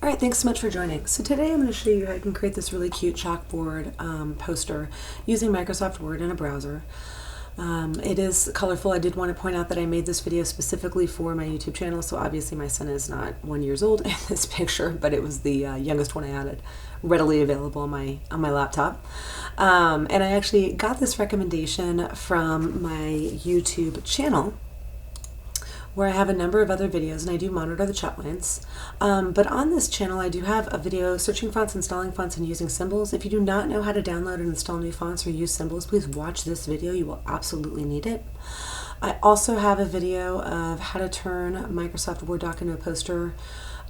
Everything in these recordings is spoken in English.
All right, thanks so much for joining. So today I'm going to show you how you can create this really cute chalkboard poster using Microsoft Word in a browser. It is colorful. I did want to point out that I made this video specifically for my YouTube channel, so obviously my son is not 1 year old in this picture, but it was the youngest one I had readily available on my laptop. And I actually got this recommendation from my YouTube channel, where I have a number of other videos and I do monitor the chat lines. But on this channel I do have a video searching fonts, installing fonts, and using symbols. If you do not know how to download and install new fonts or use symbols, please watch this video. You will absolutely need it. I also have a video of how to turn Microsoft Word doc into a poster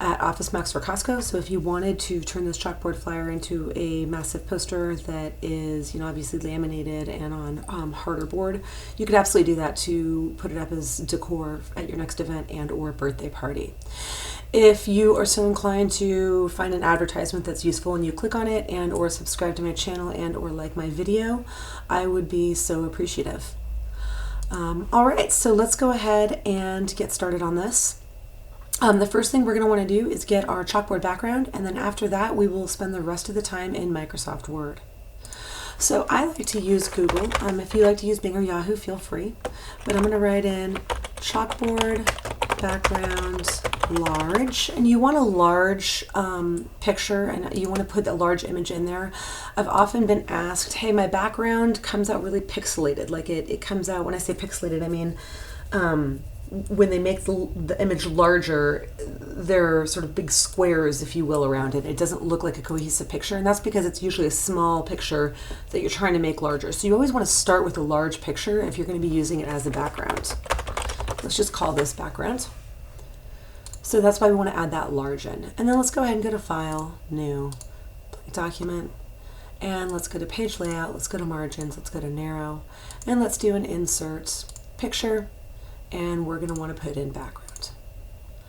at Office Max or Costco. So if you wanted to turn this chalkboard flyer into a massive poster that is, obviously laminated and on harder board, you could absolutely do that to put it up as decor at your next event and or birthday party. If you are so inclined to find an advertisement that's useful and you click on it and or subscribe to my channel and or like my video, I would be so appreciative. All right, so let's go ahead and get started on this. The first thing we're going to want to do is get our chalkboard background, and then after that we will spend the rest of the time in Microsoft Word. So I like to use Google. If you like to use Bing or Yahoo, feel free. But I'm going to write in chalkboard background large, and you want a large picture, and you want to put a large image in there. I've often been asked, hey, my background comes out really pixelated. Like it comes out, when I say pixelated, I mean when they make the image larger, there are sort of big squares, if you will, around it. It doesn't look like a cohesive picture, and that's because it's usually a small picture that you're trying to make larger. So you always want to start with a large picture if you're going to be using it as a background. Let's just call this background. So that's why we want to add that large in. And then let's go ahead and go to File, New, Document, and let's go to Page Layout, let's go to Margins, let's go to Narrow, and let's do an Insert Picture. And we're going to want to put in background.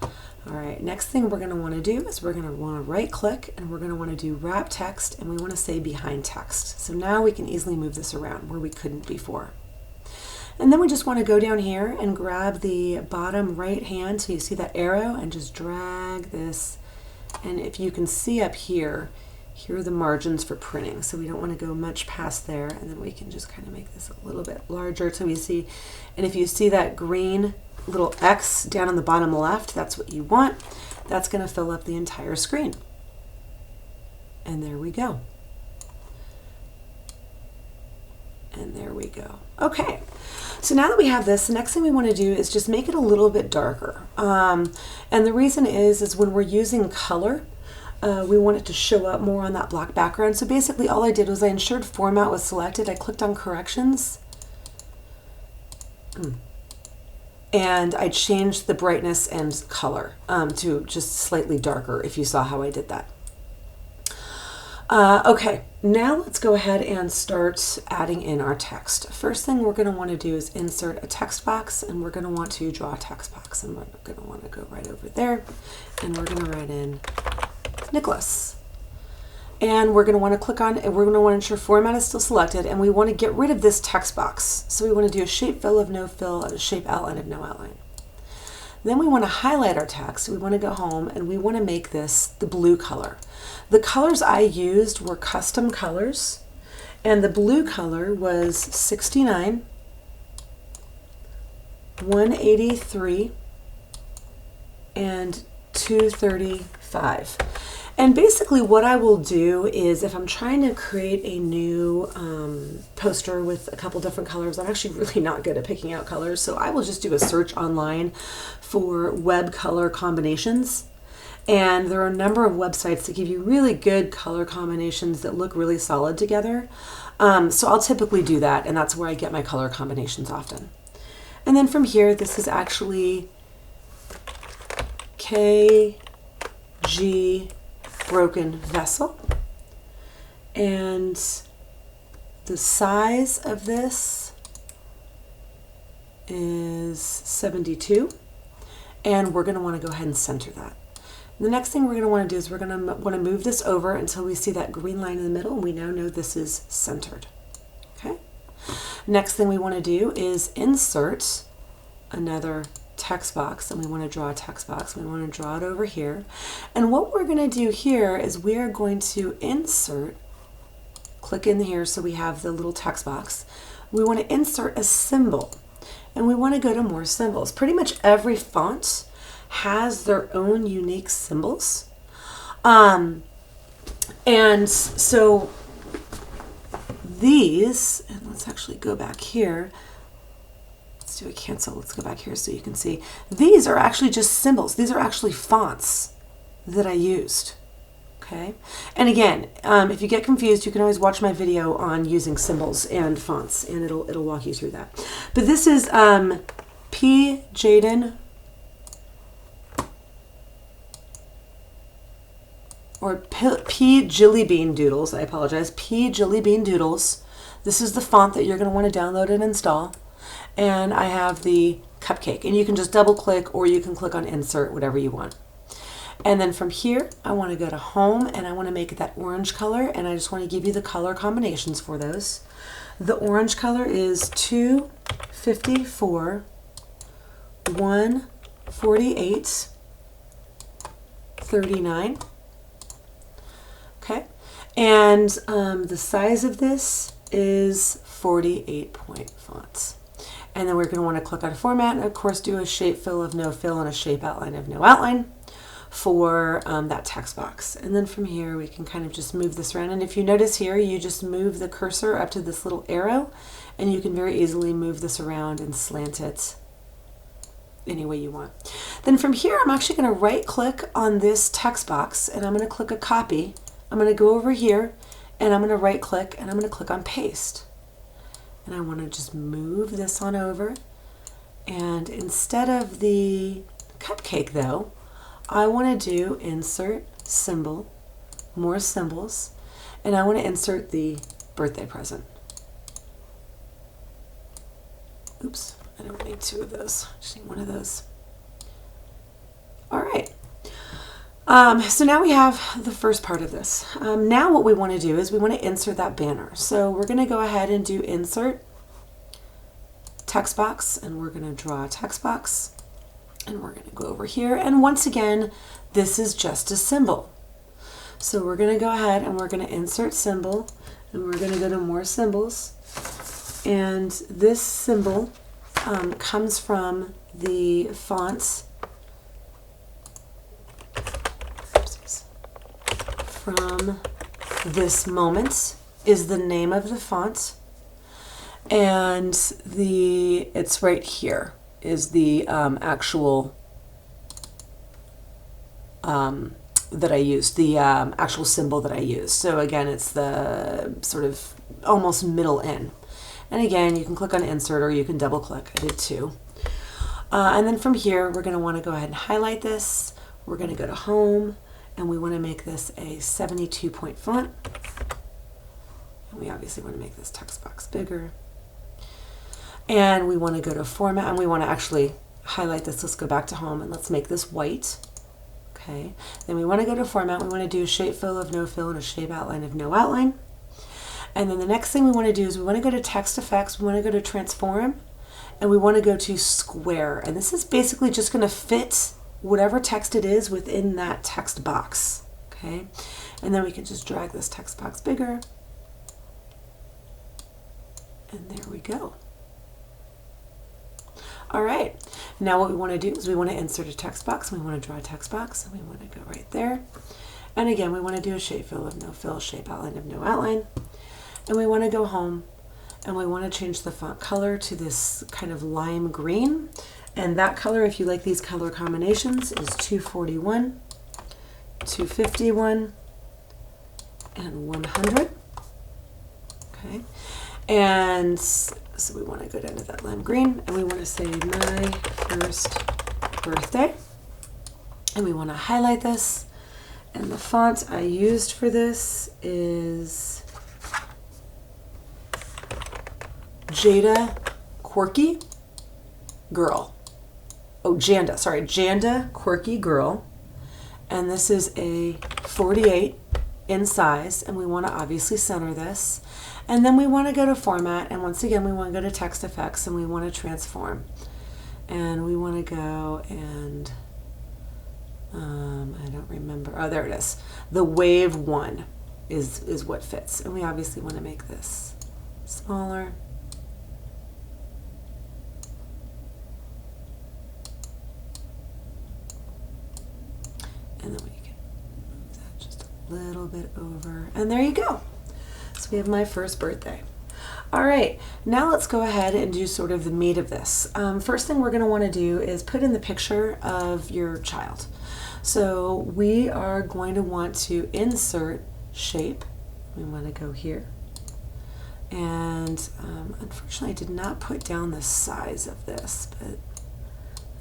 All right, next thing we're going to want to do is we're going to want to right click and we're going to want to do wrap text, and we want to say behind text. So now we can easily move this around where we couldn't before. And then we just want to go down here and grab the bottom right hand, so you see that arrow, and just drag this. And if you can see up here, here are the margins for printing, so we don't want to go much past there, and then we can just kind of make this a little bit larger so we see. And if you see that green little X down on the bottom left, that's what you want. That's going to fill up the entire screen. And there we go. And there we go. Okay, so now that we have this, the next thing we want to do is just make it a little bit darker. And the reason is when we're using color, we want it to show up more on that black background. So basically all I did was I ensured format was selected, I clicked on corrections, and I changed the brightness and color to just slightly darker, if you saw how I did that. Okay, now let's go ahead and start adding in our text. First thing we're going to want to do is insert a text box, and we're going to want to draw a text box, and we're going to want to go right over there, and we're going to write in Nicholas. And we're going to want to click on, and we're going to want to ensure format is still selected, and we want to get rid of this text box. So we want to do a shape fill of no fill, a shape outline of no outline. Then we want to highlight our text. We want to go home and we want to make this the blue color. The colors I used were custom colors, and the blue color was 69, 183, and 235. And basically what I will do is, if I'm trying to create a new poster with a couple different colors, I'm actually really not good at picking out colors, so I will just do a search online for web color combinations. And there are a number of websites that give you really good color combinations that look really solid together. So I'll typically do that, and that's where I get my color combinations often. And then from here, this is actually KG broken vessel, and the size of this is 72, and we're going to want to go ahead and center that. The next thing we're going to want to do is we're going to want to move this over until we see that green line in the middle, and we now know this is centered. Okay. Next thing we want to do is insert another text box, and we want to draw a text box. We want to draw it over here. And what we're going to do here is we are going to insert, click in here so we have the little text box. We want to insert a symbol, and we want to go to more symbols. Pretty much every font has their own unique symbols. And so these, and let's actually go back here. Let's do a cancel. Let's go back here so you can see. These are actually just symbols. These are actually fonts that I used. Okay. And again, if you get confused, you can always watch my video on using symbols and fonts, and it'll walk you through that. But this is P-Jaden, or P-Jillybean Doodles. I apologize. P-Jillybean Doodles. This is the font that you're going to want to download and install. And I have the cupcake, and you can just double click, or you can click on insert, whatever you want. And then from here, I want to go to home, and I want to make it that orange color, and I just want to give you the color combinations for those. The orange color is 254, 148, 39. Okay, and the size of this is 48 point fonts. And then we're going to want to click on format, and of course do a shape fill of no fill and a shape outline of no outline for that text box. And then from here we can kind of just move this around, and if you notice here, you just move the cursor up to this little arrow, and you can very easily move this around and slant it any way you want. Then from here, I'm actually going to right click on this text box, and I'm going to click a copy. I'm going to go over here, and I'm going to right click, and I'm going to click on paste. And I want to just move this on over, and instead of the cupcake though, I want to do insert symbol, more symbols, and I want to insert the birthday present. Oops, I don't need two of those, I just need one of those. All right. So now we have the first part of this. Now what we want to do is we want to insert that banner. So we're going to go ahead and do insert text box, and we're going to draw a text box, and we're going to go over here, and once again this is just a symbol. So we're going to go ahead and we're going to insert symbol, and we're going to go to more symbols, and this symbol comes from the fonts from this moment is the name of the font, and it's right here is the actual that I used, the actual symbol that I used. So again, it's the sort of almost middle N, and again you can click on insert or you can double click. I did two. And then from here we're going to want to go ahead and highlight this. We're going to go to home, and we want to make this a 72 point font. And we obviously want to make this text box bigger. And we want to go to format, and we want to actually highlight this. Let's go back to home, and let's make this white. Okay. Then we want to go to format. We want to do a shape fill of no fill and a shape outline of no outline. And then the next thing we want to do is we want to go to text effects. We want to go to transform, and we want to go to square. And this is basically just going to fit whatever text it is within that text box. Okay, and then we can just drag this text box bigger, and there we go. All right, now what we want to do is we want to insert a text box, and we want to draw a text box, and we want to go right there, and again we want to do a shape fill of no fill, shape outline of no outline, and we want to go home, and we want to change the font color to this kind of lime green. And that color, if you like these color combinations, is 241, 251, and 100. Okay, and so we want to go down to that lime green, and we want to say my first birthday, and we want to highlight this. And the font I used for this is Janda Quirkygirl. Oh, Janda, sorry, Janda Quirkygirl. And this is a 48 in size, and we want to obviously center this. And then we want to go to format, and once again we want to go to text effects, and we want to transform. And we want to go and, I don't remember, oh there it is. The wave 1 is what fits. And we obviously want to make this smaller. And then we can move that just a little bit over. And there you go. So we have my first birthday. All right, now let's go ahead and do sort of the meat of this. First thing we're going to want to do is put in the picture of your child. So we are going to want to insert shape. We want to go here. And unfortunately, I did not put down the size of this, but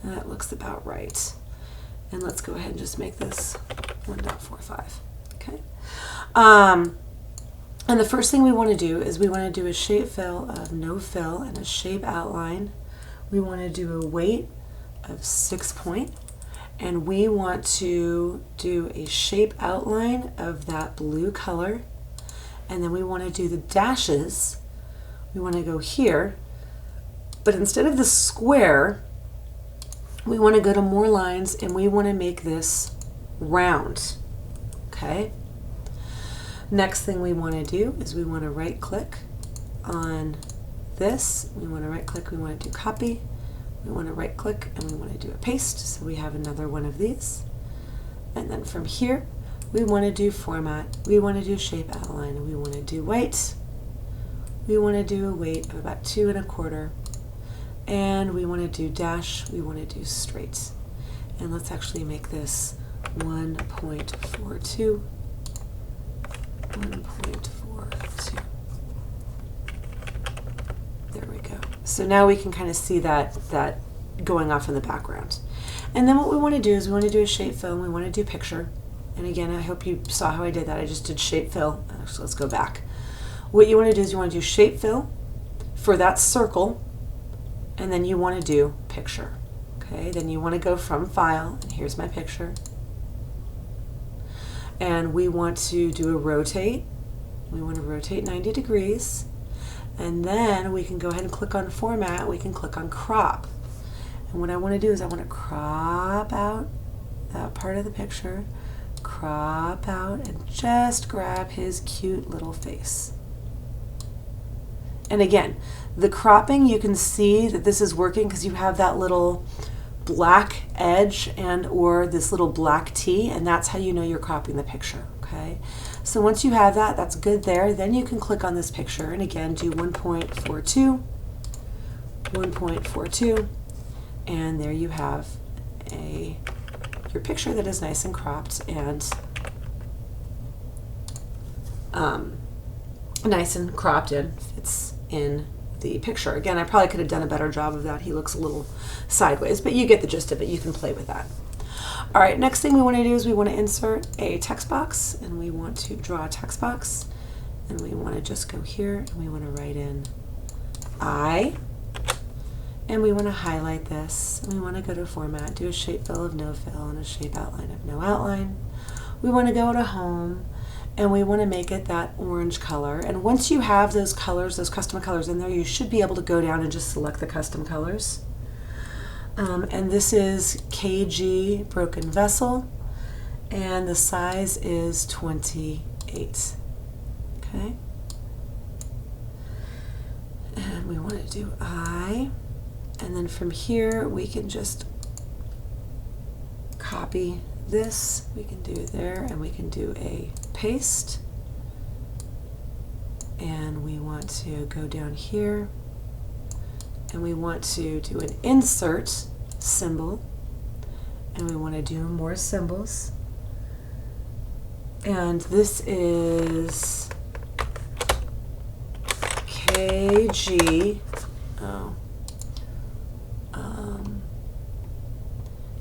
that looks about right. And let's go ahead and just make this 1.45. Okay. And the first thing we want to do is we want to do a shape fill of no fill and a shape outline. We want to do a weight of 6 point, and we want to do a shape outline of that blue color. And then we want to do the dashes. We want to go here, but instead of the square, we want to go to more lines and we want to make this round. Okay. Next thing we want to do is we want to right click on this. We want to right click, we want to do copy. We want to right click and we want to do a paste. So we have another one of these. And then from here, we want to do format. We want to do shape outline. We want to do white. We want to do a weight of about 2.25. And we want to do dash. We want to do straight. And let's actually make this 1.42. 1.42. There we go. So now we can kind of see that going off in the background. And then what we want to do is we want to do a shape fill and we want to do picture. And again, I hope you saw how I did that. I just did shape fill. Actually, let's go back. What you want to do is you want to do shape fill for that circle, and then you want to do picture. Okay, then you want to go from file, and here's my picture. And we want to do a rotate. We want to rotate 90 degrees. And then we can go ahead and click on format. We can click on crop. And what I want to do is I want to crop out that part of the picture, crop out, and just grab his cute little face. And again, the cropping, you can see that this is working because you have that little black edge and or this little black T, and that's how you know you're cropping the picture. Okay, so once you have that, that's good there. Then you can click on this picture and again do 1.42, 1.42, and there you have your picture that is nice and cropped and nice and cropped and fits in the picture. Again, I probably could have done a better job of that. He looks a little sideways, but you get the gist of it. You can play with that. All right, next thing we want to do is we want to insert a text box, and we want to draw a text box, and we want to just go here and we want to write in I, and we want to highlight this, and we want to go to format, do a shape fill of no fill and a shape outline of no outline. We want to go to home, and we want to make it that orange color. And once you have those colors, those custom colors in there, you should be able to go down and just select the custom colors. And this is KG Broken Vessel, and the size is 28. Okay. And we want to do I, and then from here we can just copy this, we can do there, and we can do a paste, and we want to go down here and we want to do an insert symbol, and we want to do more symbols, and this is KG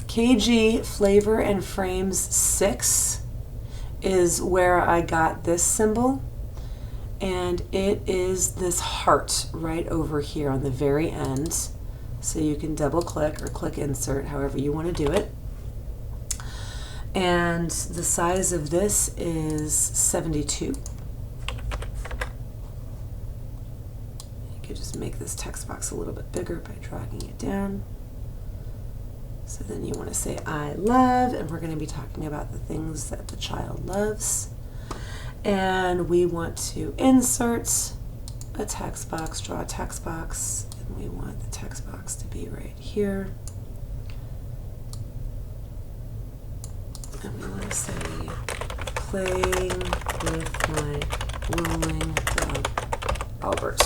KG Flavor and Frames 6 is where I got this symbol, and it is this heart right over here on the very end. So you can double click or click insert, however you want to do it. And the size of this is 72. You could just make this text box a little bit bigger by dragging it down. So then you want to say I love, and we're going to be talking about the things that the child loves. And we want to insert a text box, draw a text box, and we want the text box to be right here. And we want to say, playing with my rolling dog, Albert.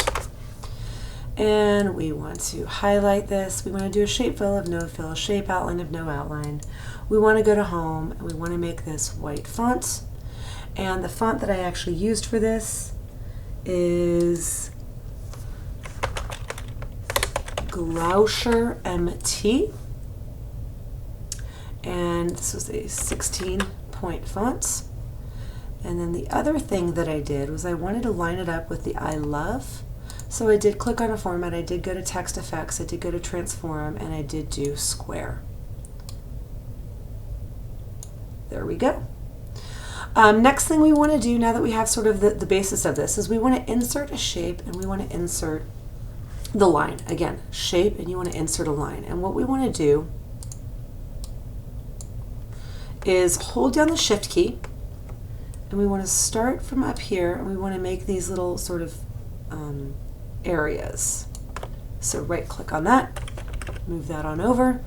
And we want to highlight this. We want to do a shape fill of no fill, shape outline of no outline. We want to go to home, and we want to make this white font. And the font that I actually used for this is Gloucester MT. And this was a 16-point font. And then the other thing that I did was I wanted to line it up with the I love. So I did click on a format, I did go to text effects, I did go to transform, and I did do square. There we go. Next thing we want to do, now that we have sort of the basis of this, is we want to insert a shape, and we want to insert the line. Again, shape, and you want to insert a line. And what we want to do is hold down the shift key, and we want to start from up here, and we want to make these little sort of areas. So right click on that, move that on over,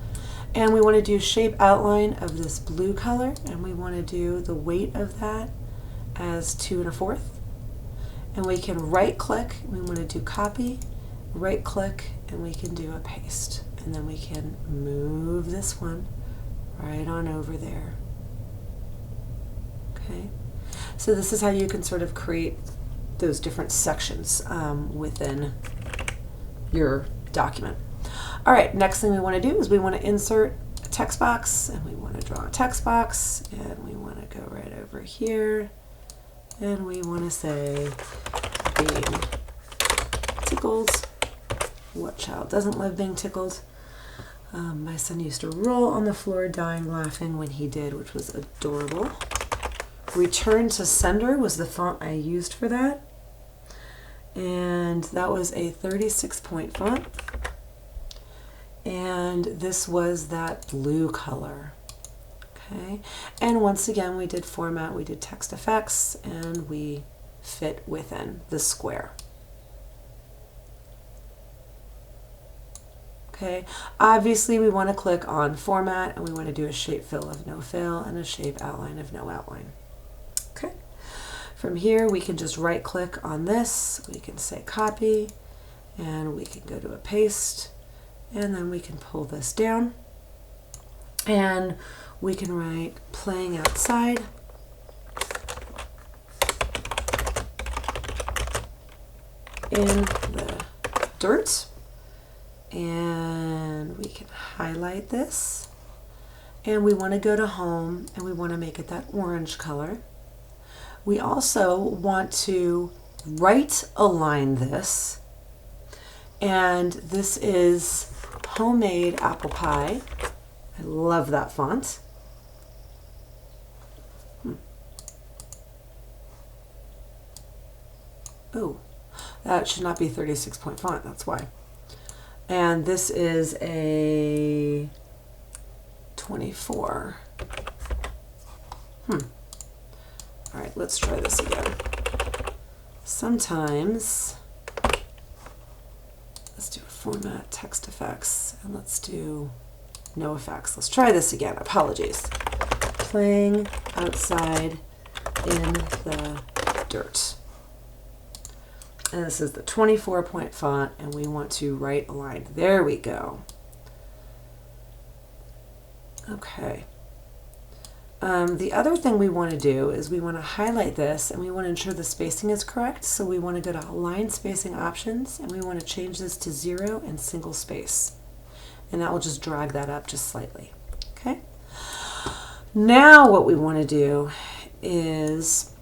and we want to do shape outline of this blue color, and we want to do the weight of that as 2 1/4. And we can right click, we want to do copy, right click, and we can do a paste. And then we can move this one right on over there. Okay, so this is how you can sort of create those different sections within your document. All right, next thing we want to do is we want to insert a text box, and we want to draw a text box, and we want to go right over here, and we want to say being tickled. What child doesn't love being tickled? My son used to roll on the floor dying laughing when he did, which was adorable. Return to sender was the font I used for that. And that was a 36-point font. And this was that blue color. Okay. And once again, we did format, we did text effects, and we fit within the square. Okay. Obviously, we want to click on format, and we want to do a shape fill of no fill and a shape outline of no outline. Okay. From here, we can just right click on this, we can say copy, and we can go to a paste, and then we can pull this down, and we can write playing outside, in the dirt, and we can highlight this, and we want to go to home, and we want to make it that orange color. We also want to right align this, and this is Homemade Apple Pie. I love that font. Oh, that should not be 36-point font, that's why. And this is a 24. All right, let's try this again. Sometimes, let's do a format, text effects, and let's do no effects. Let's try this again, apologies. Playing outside in the dirt. And this is the 24-point font, and we want to right align. There we go. Okay. The other thing we want to do is we want to highlight this, and we want to ensure the spacing is correct. So we want to go to Align Spacing Options, and we want to change this to 0 and single space. And that will just drag that up just slightly. Okay. Now what we want to do is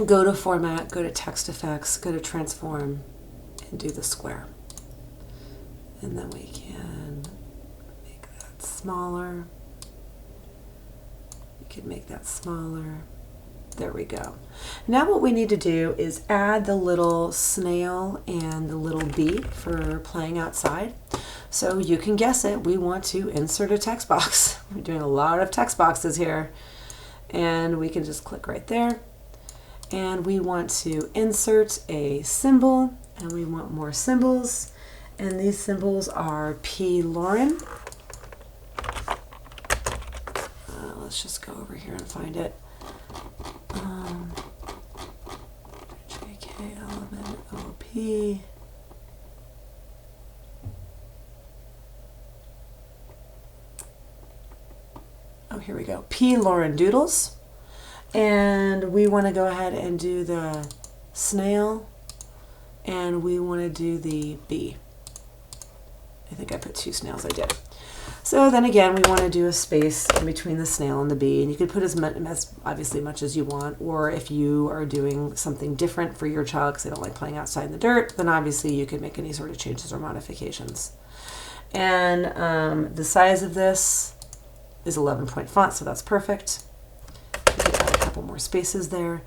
go to Format, go to Text Effects, go to Transform, and do the square. And then we can make that smaller. We can make that smaller. There we go. Now what we need to do is add the little snail and the little bee for playing outside. So you can guess it, we want to insert a text box. We're doing a lot of text boxes here. And we can just click right there. And we want to insert a symbol, and we want more symbols. And these symbols are P. Lauren. Let's just go over here and find it. JKLMNOP. Oh, here we go. P. Lauren Doodles. And we want to go ahead and do the snail. And we want to do the bee. I think I put 2 snails, I did. So then again, we want to do a space in between the snail and the bee, and you could put as obviously much as you want, or if you are doing something different for your child because they don't like playing outside in the dirt, then obviously you could make any sort of changes or modifications. And the size of this is 11-point font, so that's perfect. We could add a couple more spaces there,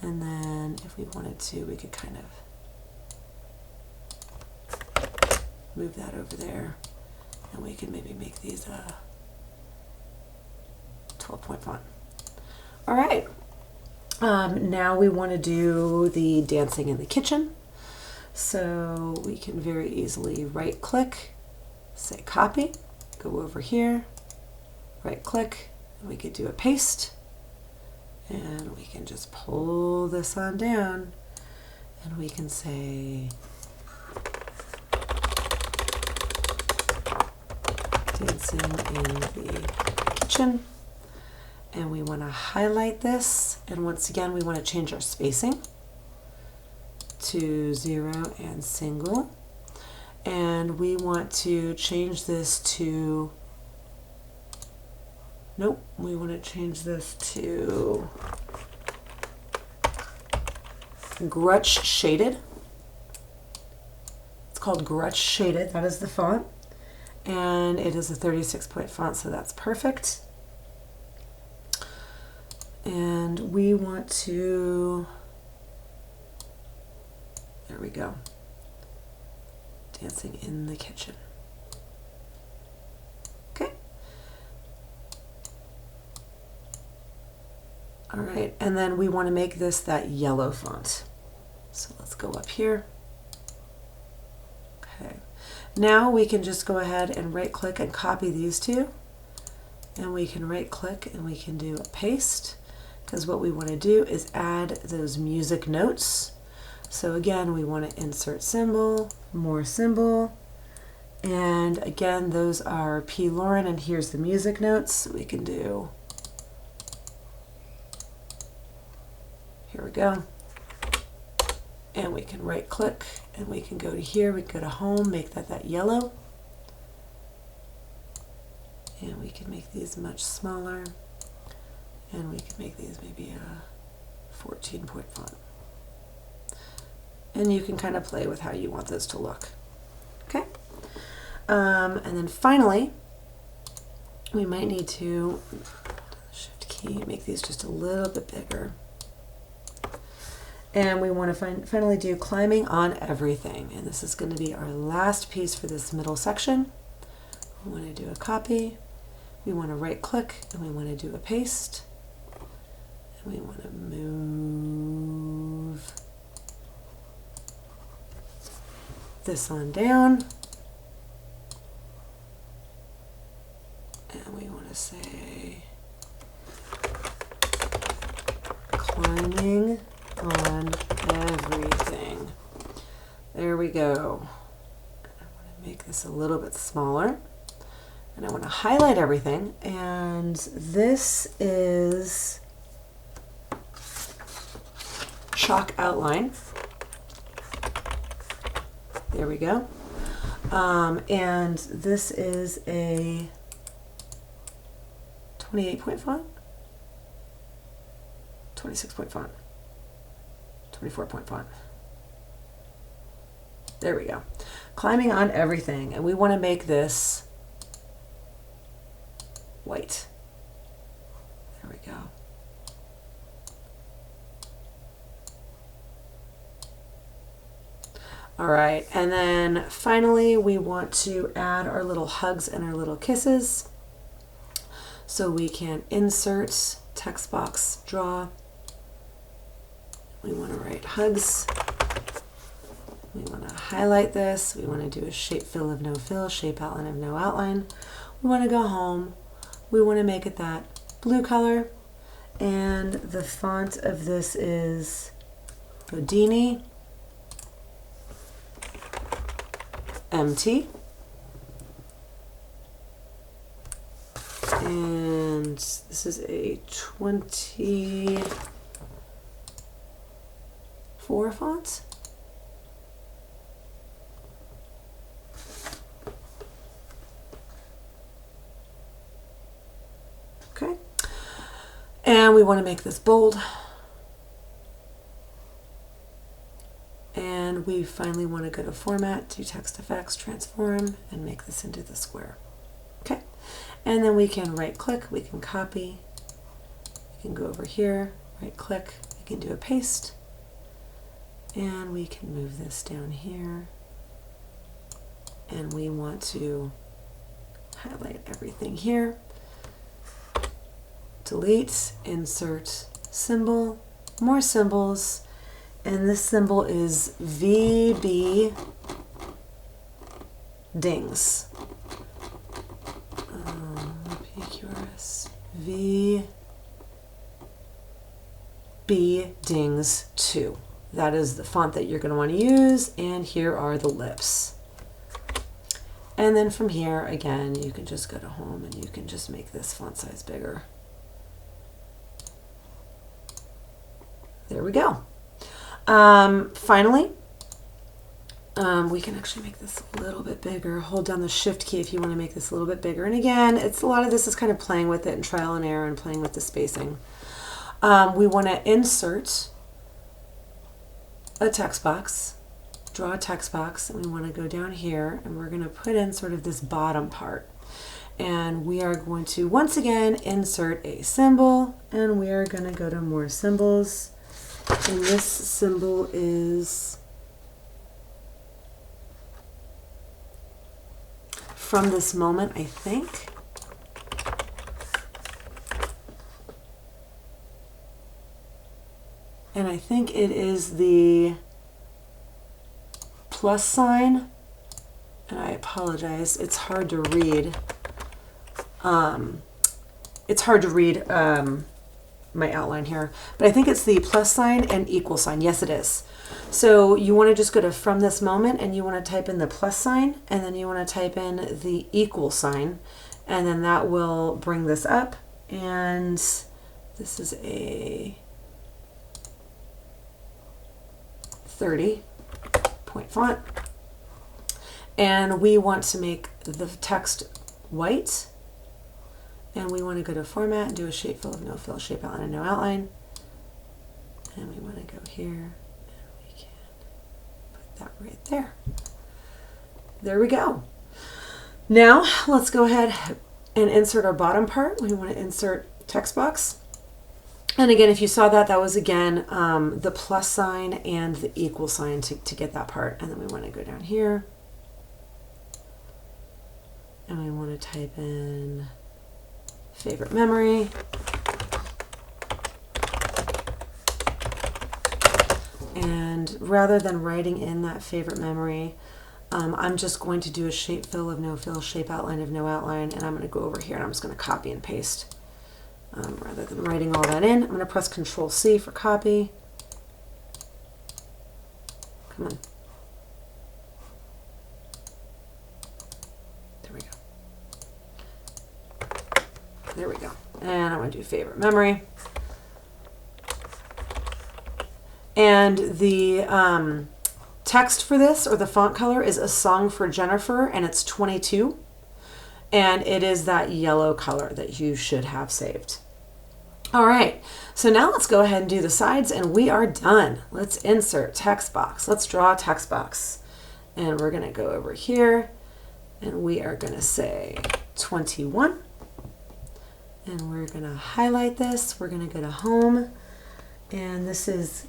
and then if we wanted to, we could kind of move that over there. And we can maybe make these 12-point font. All right. Now we want to do the dancing in the kitchen. So we can very easily right click, say copy, go over here, right click, and we could do a paste. And we can just pull this on down, and we can say dancing in the kitchen, and we want to highlight this, and once again we want to change our spacing to 0 and single, and we want to change this to, nope, we want to change this to GrutchShaded. It's called GrutchShaded, that is the font. And it is a 36-point font, so that's perfect. And we want to, there we go, dancing in the kitchen. Okay. All right, and then we want to make this that yellow font. So let's go up here. Okay. Now we can just go ahead and right click and copy these two, and we can right click and we can do a paste, because what we want to do is add those music notes. So again, we want to insert symbol, more symbol, and again those are P. Lauren, and here's the music notes. So we can do, here we go. And we can right click and we can go to here, we can go to home, make that yellow. And we can make these much smaller. And we can make these maybe a 14-point font. And you can kind of play with how you want this to look. Okay. And then finally, we might need to, Shift key, make these just a little bit bigger. And we want to finally do climbing on everything. And this is going to be our last piece for this middle section. We want to do a copy. We want to right click and we want to do a paste. And we want to move this on down. And we want to say climbing on everything. There we go. I want to make this a little bit smaller, and I want to highlight everything, and this is chalk outline. There we go. And this is a 28-point font, 26-point font, 24-point font. There we go. Climbing on everything, and we want to make this white. There we go. All right, and then finally we want to add our little hugs and our little kisses. So we can insert text box, draw. We want to write hugs. We want to highlight this. We want to do a shape fill of no fill, shape outline of no outline. We want to go home. We want to make it that blue color. And the font of this is Bodoni. MT. And this is a 24 font. Okay. And we want to make this bold. And we finally want to go to Format, do Text Effects, Transform, and make this into the square. Okay. And then we can right click, we can copy, we can go over here, right click, we can do a paste, and we can move this down here. And we want to highlight everything here. Delete, insert symbol, more symbols. And this symbol is VBdingsTwo. PQRS. VBdingsTwo. That is the font that you're going to want to use. And here are the lips. And then from here, again, you can just go to home and you can just make this font size bigger. There we go. Finally, we can actually make this a little bit bigger. Hold down the Shift key if you want to make this a little bit bigger. And again, a lot of this is kind of playing with it and trial and error and playing with the spacing. We want to insert a text box, draw a text box, and we want to go down here and we're going to put in sort of this bottom part. And we are going to once again insert a symbol, and we are going to go to more symbols. And this symbol is From This Moment, I think. And I think it is the plus sign. And I apologize, it's hard to read. It's hard to read my outline here, but I think it's the plus sign and equal sign. Yes, it is. So you want to just go to From This Moment and you want to type in the plus sign, and then you want to type in the equal sign, and then that will bring this up. And this is a 30-point font. And we want to make the text white. And we want to go to Format and do a shape fill of no fill, shape outline of no outline. And we want to go here and we can put that right there. There we go. Now let's go ahead and insert our bottom part. We want to insert text box. And again, if you saw that, that was again the plus sign and the equal sign to get that part. And then we want to go down here. And we want to type in favorite memory. And rather than writing in that favorite memory, I'm just going to do a shape fill of no fill, shape outline of no outline, and I'm going to go over here and I'm just going to copy and paste. Rather than writing all that in, I'm going to press Control C for copy. Come on. There we go. And I'm going to do favorite memory. And the text for this, or the font color, is A Song for Jennifer, and it's 22. And it is that yellow color that you should have saved. All right, so now let's go ahead and do the sides, and we are done. Let's insert text box. Let's draw a text box. And we're going to go over here, and we are going to say 21. And we're going to highlight this. We're going to go to Home. And this is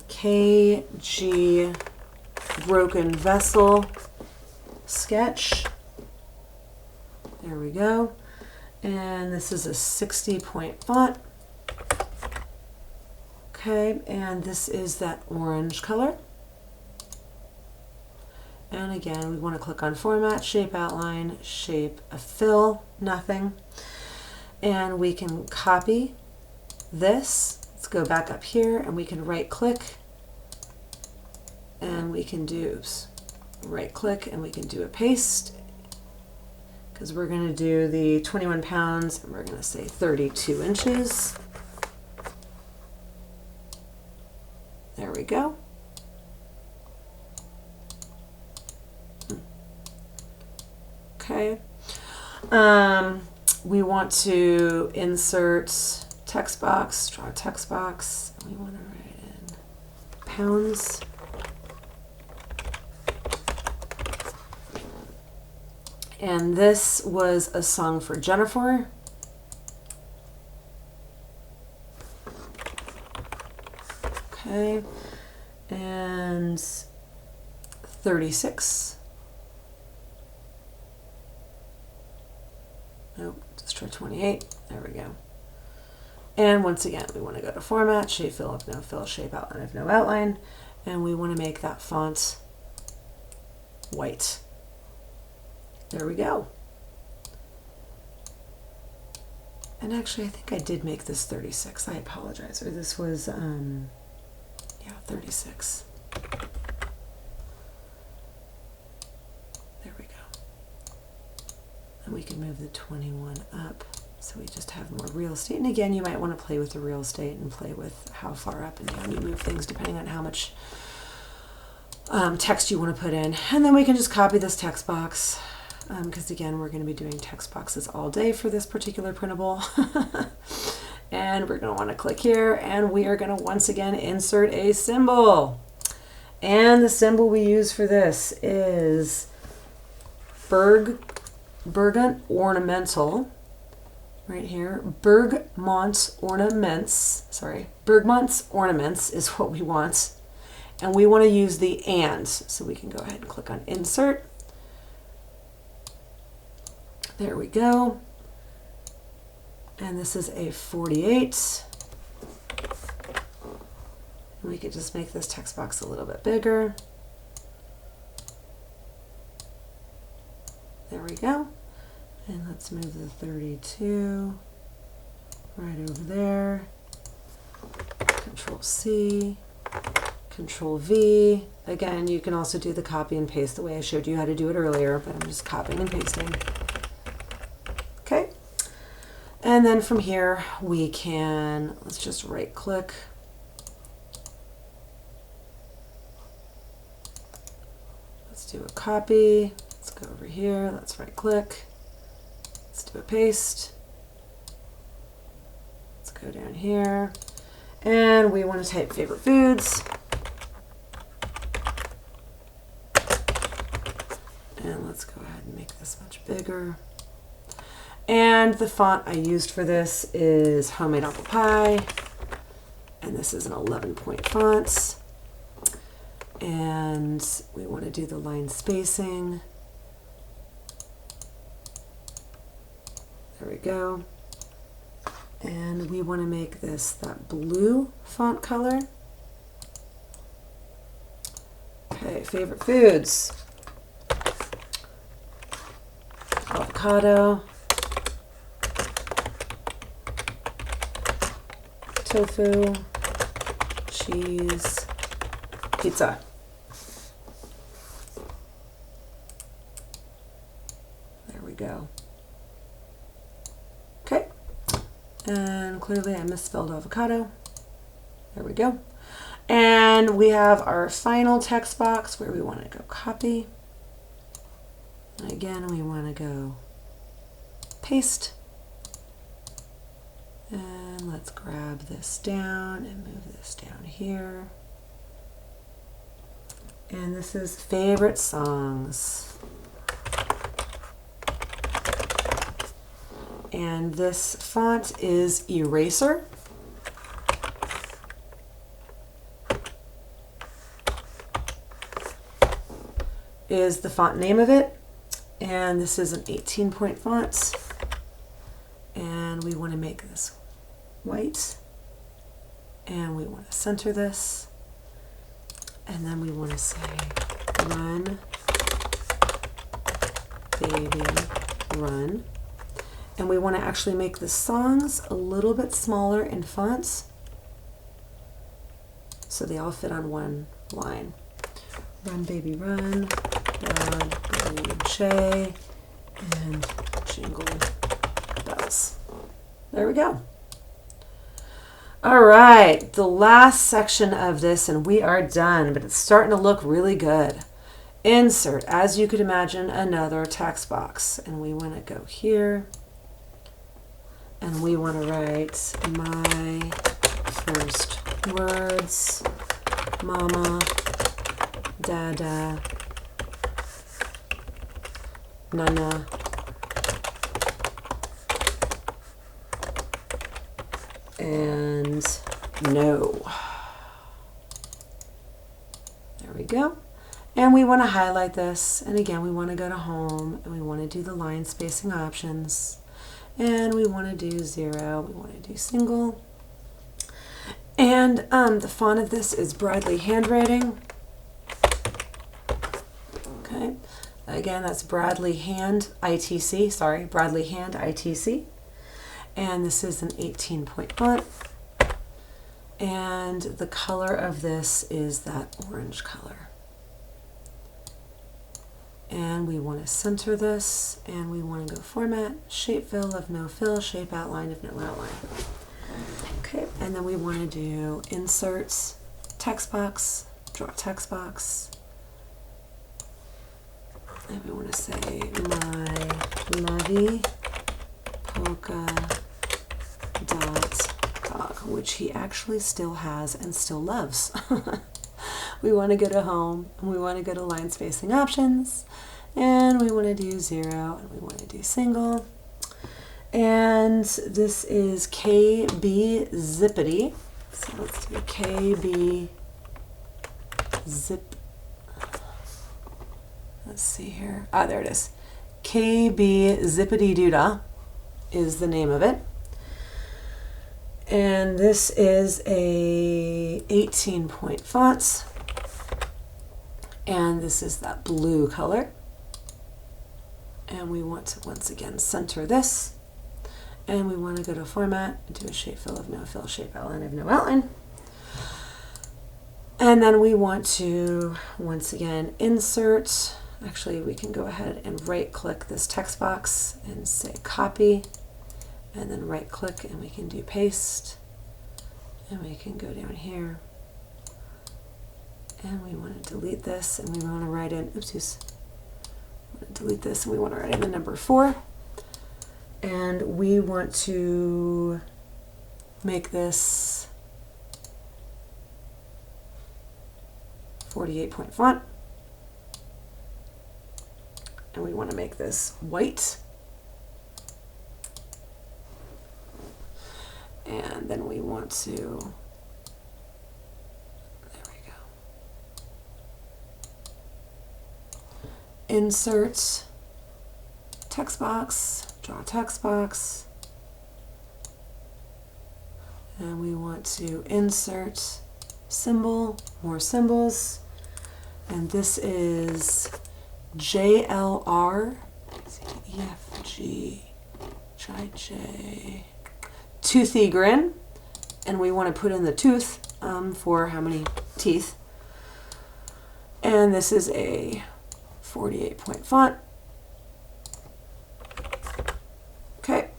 KG Broken Vessel sketch. There we go. And this is a 60-point font. Okay, and this is that orange color. And again, we want to click on Format, Shape Outline, Shape a Fill, nothing. And we can copy this. Let's go back up here and we can right click and we can do, oops, right click and we can do a paste, because we're going to do the 21 pounds and we're going to say 32 inches. There we go. Okay. We want to insert text box, draw a text box. We want to write in pounds. And this was a song for Jennifer. Okay. And 36. Nope, let's try 28. There we go. And once again, we want to go to Format, Shape Fill of No Fill, Shape Outline of No Outline, and we want to make that font white. There we go. And actually, I think I did make this 36. I apologize. Or this was, yeah, 36. There we go. And we can move the 21 up so we just have more real estate. And again, you might want to play with the real estate and play with how far up and down you move things depending on how much text you want to put in. And then we can just copy this text box because again, we're going to be doing text boxes all day for this particular printable. And we're going to want to click here and we are going to once again insert a symbol. And the symbol we use for this is Bergamot Ornamental, right here. Bergamot Ornaments, sorry, Bergamot's Ornaments is what we want. And we want to use the and, so we can go ahead and click on Insert. There we go. And this is a 48. And we could just make this text box a little bit bigger. There we go. And let's move the 32 right over there. Control C, Control V. Again, you can also do the copy and paste the way I showed you how to do it earlier, but I'm just copying and pasting. Okay. And then from here, we can, let's just right click. Let's do a copy. Let's go over here. Let's right click. Let's do a paste. Let's go down here. And we want to type favorite foods. And let's go ahead and make this much bigger. And the font I used for this is Homemade Apple Pie. And this is an 11-point font. And we want to do the line spacing. There we go. And we want to make this that blue font color. Okay, favorite foods. Avocado. Tofu. Cheese. Pizza. There we go. Okay. And clearly I misspelled avocado. There we go. And we have our final text box where we want to go copy. And again, we want to go paste. And let's grab this down and move this down here. And this is favorite songs. And this font is Eraser. is the font name of it. And this is an 18-point font. And we want to make this white. And we want to center this. And then we want to say, run, baby, run. And we want to actually make the songs a little bit smaller in fonts so they all fit on one line. Run, baby, run, dog, baby, Shay, and jingle bells. There we go. All right, the last section of this, and we are done, but it's starting to look really good. Insert, as you could imagine, another text box. And we want to go here, and we want to write my first words, mama, dada, nana, and no. There we go. And we want to highlight this. And again, we want to go to home and we want to do the line spacing options. And we want to do 0. We want to do single. And the font of this is Bradley handwriting. Okay. Again, that's Bradley Hand ITC. Sorry, Bradley Hand ITC. And this is an 18-point font. And the color of this is that orange color. And we want to center this, and we want to go format, shape fill of no fill, shape outline of no outline. Okay, and then we want to do inserts, text box, draw text box. And we want to say my lovey polka dot dog, which he actually still has and still loves. We want to go to home, and we want to go to line spacing options, and we want to do 0, and we want to do single. And this is KBZipaDeeDooDah. So let's do KBZip. Let's see here. Ah, there it is. KBZipaDeeDooDah is the name of it. And this is a 18-point font. And this is that blue color. And we want to once again center this. And we want to go to format, do a shape fill of no fill, shape outline of no outline. And then we want to once again insert. Actually, we can go ahead and right click this text box and say copy. And then right click and we can do paste. And we can go down here. And we want to delete this, and we want to write in, oopsies, we want to delete this, and we want to write in the number 4. And we want to make this 48-point font. And we want to make this white. And then we want to, insert text box, draw text box, and we want to insert symbol, more symbols, and this is JLR, EFG, J, Toothy Grin, and we want to put in the tooth for how many teeth, and this is a 48-point font. Okay,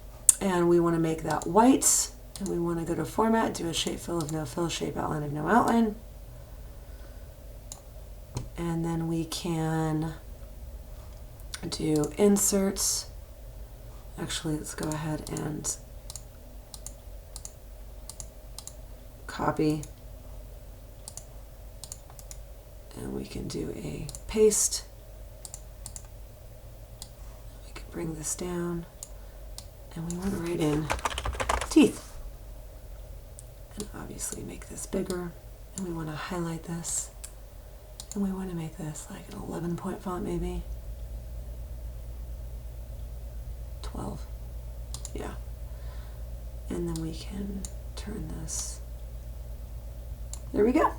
and we want to make that white, and we want to go to format, do a shape fill of no fill, shape outline of no outline. And then we can do inserts. Actually, let's go ahead and copy. And we can do a paste. Bring this down, and we want to write in teeth, and obviously make this bigger, and we want to highlight this, And we want to make this like an 11-point font maybe. 12. Yeah. And then we can turn this. There we go.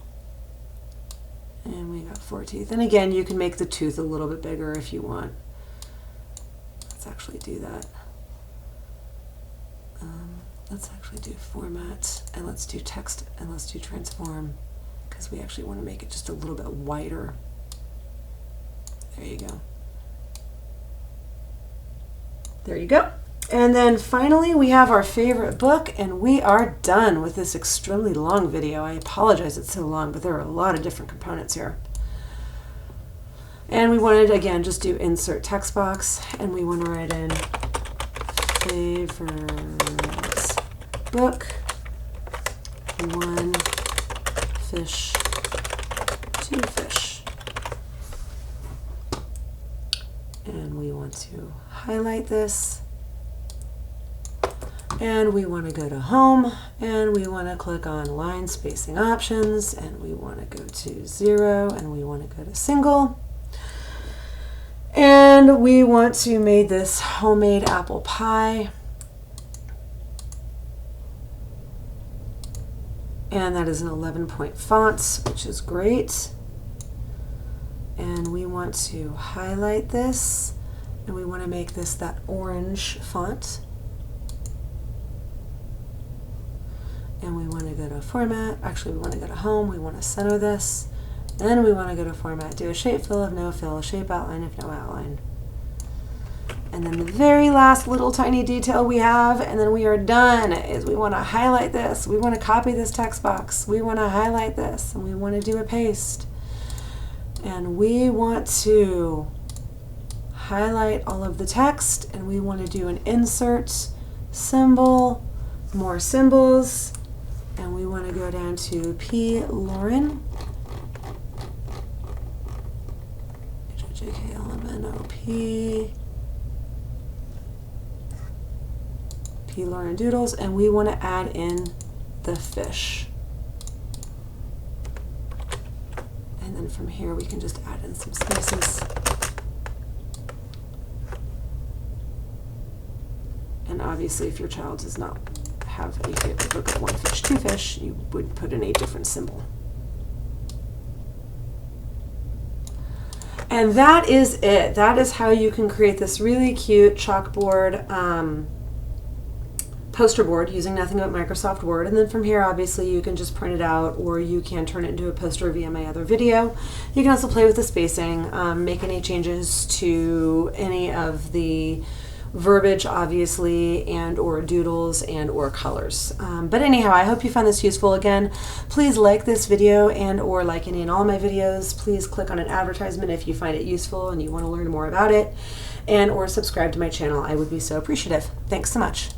And we got 4 teeth. And again, you can make the tooth a little bit bigger if you want. Let's actually do that. Let's actually do format, and let's do text, and let's do transform, because we actually want to make it just a little bit wider. There you go. There you go. And then finally we have our favorite book, and we are done with this extremely long video. I apologize it's so long, but there are a lot of different components here. And we wanted, again, just do insert text box, and we want to write in favorite book, 1 fish, 2 fish. And we want to highlight this. And we want to go to home, and we want to click on line spacing options, and we want to go to 0, and we want to go to single. And we want to make this homemade apple pie. And that is an 11-point font, which is great. And we want to highlight this, and we want to make this that orange font. And we want to go to format. Actually, we want to go to home. We want to center this. And we want to go to format. Do a shape fill if no fill, a shape outline if no outline. And then the very last little tiny detail we have, and then we are done, is we want to highlight this. We want to copy this text box. We want to highlight this, and we want to do a paste. And we want to highlight all of the text, and we want to do an insert symbol, more symbols, and we want to go down to P. Lauren. H-O-J-K-L-M-N-O-P. P. Lauren Doodles, and we want to add in the fish. And then from here we can just add in some spaces. And obviously if your child does not have a favorite book of 1 fish, 2 fish, you would put in a different symbol. And that is it. That is how you can create this really cute chalkboard poster board using nothing but Microsoft Word. And then from here, obviously, you can just print it out, or you can turn it into a poster via my other video. You can also play with the spacing, make any changes to any of the verbiage, obviously, and or doodles and or colors. But anyhow, I hope you found this useful. Again, please like this video and or like any and all my videos. Please click on an advertisement if you find it useful and you want to learn more about it, and or subscribe to my channel. I would be so appreciative. Thanks so much.